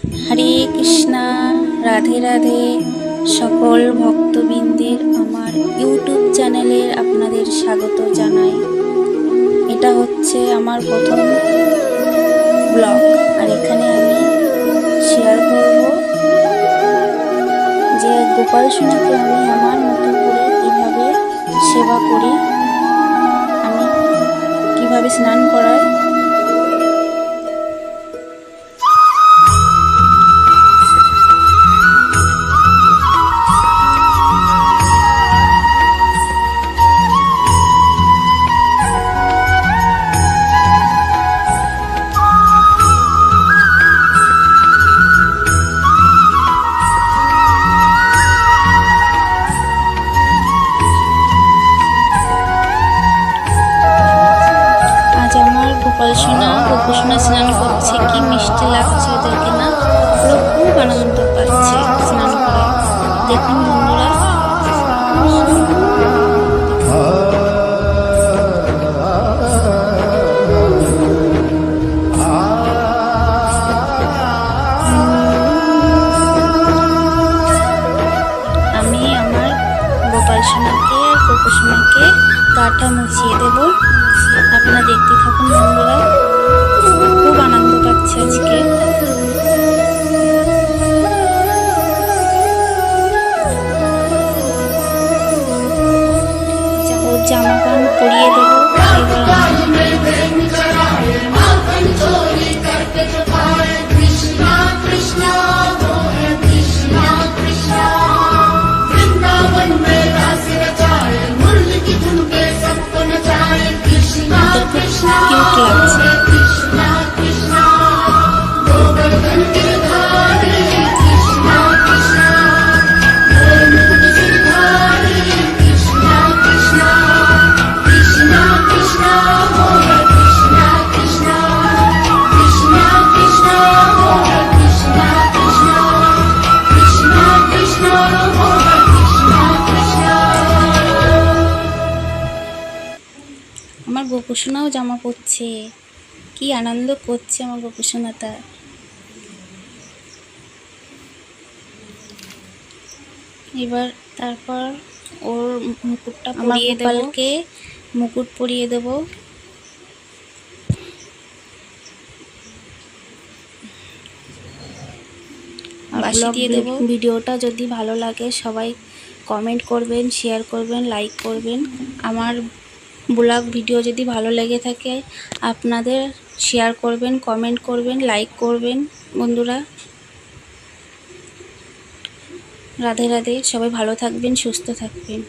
হরে কৃষ্ণা, রাধে রাধে। সকল ভক্তবৃন্দের আমার ইউটিউব চ্যানেলে আপনাদের স্বাগত জানাই। এটা হচ্ছে আমার প্রথম ব্লগ, আর এখানে আমি শেয়ার করব যে গোপাল সোনাকে আমি আমার মতো করে কীভাবে সেবা করি, আমি কিভাবে স্নান করাই। গোপাল সোনা গোপু সোনা স্নান করছে, কি মিষ্টি লাগছে ওদেরকে না, ওরা খুব আনন্দ পাচ্ছে স্নান করে। দেখুন বন্ধুরা, আমি আমার গোপাল সোনাকে আর গোপু সোনাকে গাটা মুছিয়ে দেবো। আপনারা দেখতে থাকুন বন্ধুরা, খুব আনন্দ পাচ্ছে আজকে। ওর জামা প্যান্ট পরিয়ে দেবো। আমার গোপু সোনাও জামা পরছে, কি আনন্দ করছে আমার গোপু সোনাটা। এবার তারপর ওর মুকুটটা পরিয়ে দেবো, মুকুট পরিয়ে দেব। বাসি দিয়ে দেবো। ভিডিওটা যদি ভালো লাগে সবাই কমেন্ট করবেন, শেয়ার করবেন, লাইক করবেন। আমার ব্লগ ভিডিও যদি ভালো লেগে থাকে আপনাদের শেয়ার করবেন, কমেন্ট করবেন, লাইক করবেন বন্ধুরা। রাধে রাধে, সবাই ভালো থাকবেন, সুস্থ থাকবেন।